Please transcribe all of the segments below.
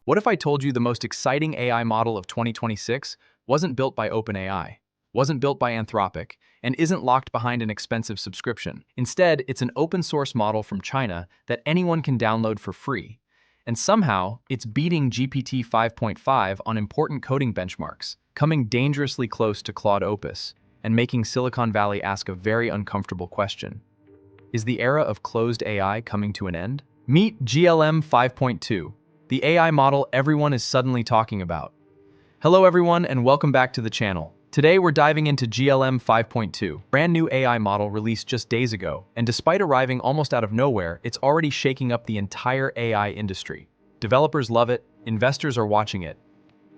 What if I told you the most exciting AI model of 2026 wasn't built by OpenAI, wasn't built by Anthropic, and isn't locked behind an expensive subscription? Instead, it's an open source model from China that anyone can download for free. And somehow, it's beating GPT 5.5 on important coding benchmarks, coming dangerously close to Claude Opus, and making Silicon Valley ask a very uncomfortable question. Is the era of closed AI coming to an end? Meet GLM 5.2, the AI model everyone is suddenly talking about. Hello everyone and welcome back to the channel. Today we're diving into GLM 5.2, brand new AI model released just days ago, and despite arriving almost out of nowhere, it's already shaking up the entire AI industry. Developers love it, investors are watching it,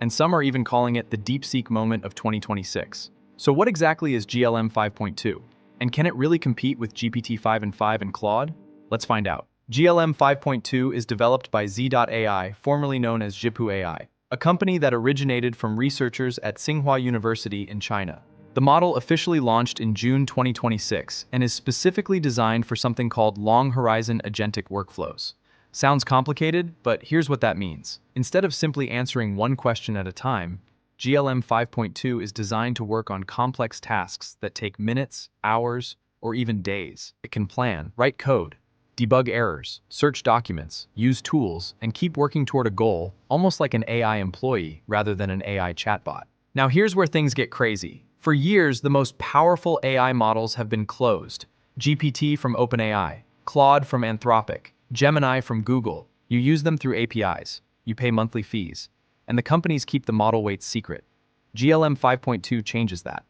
and some are even calling it the DeepSeek Moment of 2026. So what exactly is GLM 5.2? And can it really compete with GPT 5.5 and Claude? Let's find out. GLM 5.2 is developed by Z.ai, formerly known as Zhipu.ai, a company that originated from researchers at Tsinghua University in China. The model officially launched in June 2026 and is specifically designed for something called long-horizon agentic workflows. Sounds complicated, but here's what that means. Instead of simply answering one question at a time, GLM 5.2 is designed to work on complex tasks that take minutes, hours, or even days. It can plan, write code, debug errors, search documents, use tools, and keep working toward a goal, almost like an AI employee rather than an AI chatbot. Now here's where things get crazy. For years, the most powerful AI models have been closed. GPT from OpenAI, Claude from Anthropic, Gemini from Google. You use them through APIs, you pay monthly fees, and the companies keep the model weights secret. GLM 5.2 changes that.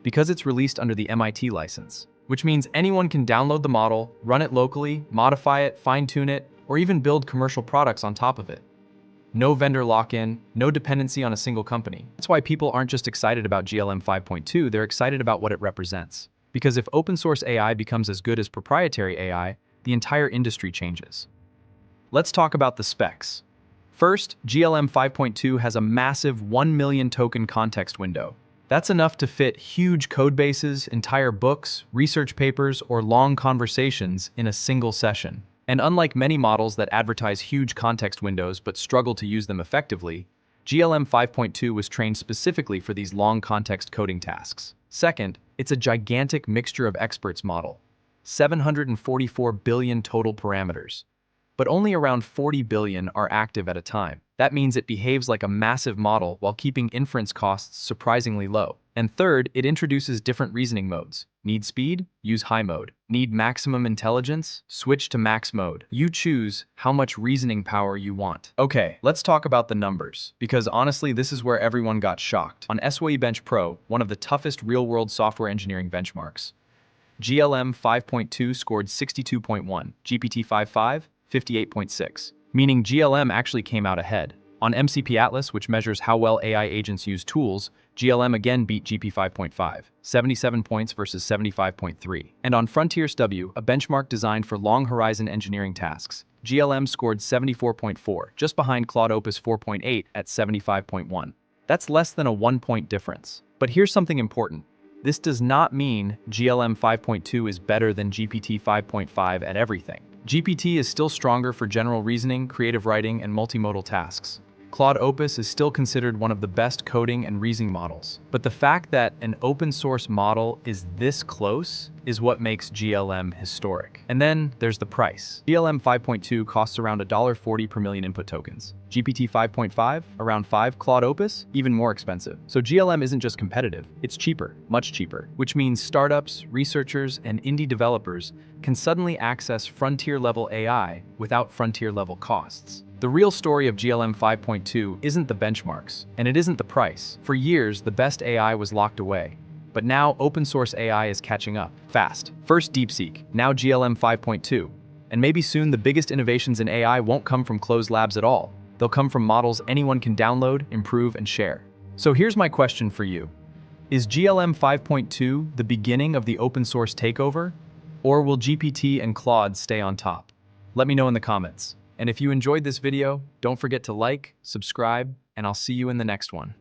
Because it's released under the MIT license, which means anyone can download the model, run it locally, modify it, fine-tune it, or even build commercial products on top of it. No vendor lock-in, no dependency on a single company. That's why people aren't just excited about GLM 5.2, they're excited about what it represents. Because if open source AI becomes as good as proprietary AI, the entire industry changes. Let's talk about the specs. First, GLM 5.2 has a massive 1 million token context window. That's enough to fit huge codebases, entire books, research papers, or long conversations in a single session. And unlike many models that advertise huge context windows but struggle to use them effectively, GLM 5.2 was trained specifically for these long context coding tasks. Second, it's a gigantic mixture of experts model. 744 billion total parameters. But only around 40 billion are active at a time. That means it behaves like a massive model while keeping inference costs surprisingly low. And third, it introduces different reasoning modes. Need speed? Use high mode. Need maximum intelligence? Switch to max mode. You choose how much reasoning power you want. Okay, let's talk about the numbers, because honestly, this is where everyone got shocked. On SWE-Bench Pro, one of the toughest real-world software engineering benchmarks, GLM 5.2 scored 62.1, GPT 5.5, 58.6, meaning GLM actually came out ahead. On MCP Atlas, which measures how well AI agents use tools, GLM again beat GP 5.5, 77 points versus 75.3. And on FrontierSWE, a benchmark designed for long-horizon engineering tasks, GLM scored 74.4, just behind Claude Opus 4.8 at 75.1. That's less than a 1-point difference. But here's something important. This does not mean GLM 5.2 is better than GPT 5.5 at everything. GPT is still stronger for general reasoning, creative writing, and multimodal tasks. Claude Opus is still considered one of the best coding and reasoning models. But the fact that an open source model is this close is what makes GLM historic. And then there's the price. GLM 5.2 costs around $1.40 per million input tokens. GPT 5.5, around 5. Claude Opus, even more expensive. So GLM isn't just competitive, it's cheaper, much cheaper, which means startups, researchers, and indie developers can suddenly access frontier-level AI without frontier-level costs. The real story of GLM 5.2 isn't the benchmarks, and it isn't the price. For years, the best AI was locked away. But now, open source AI is catching up, fast. First DeepSeek, now GLM 5.2. And maybe soon the biggest innovations in AI won't come from closed labs at all. They'll come from models anyone can download, improve, and share. So here's my question for you. Is GLM 5.2 the beginning of the open source takeover? Or will GPT and Claude stay on top? Let me know in the comments. And if you enjoyed this video, don't forget to like, subscribe, and I'll see you in the next one.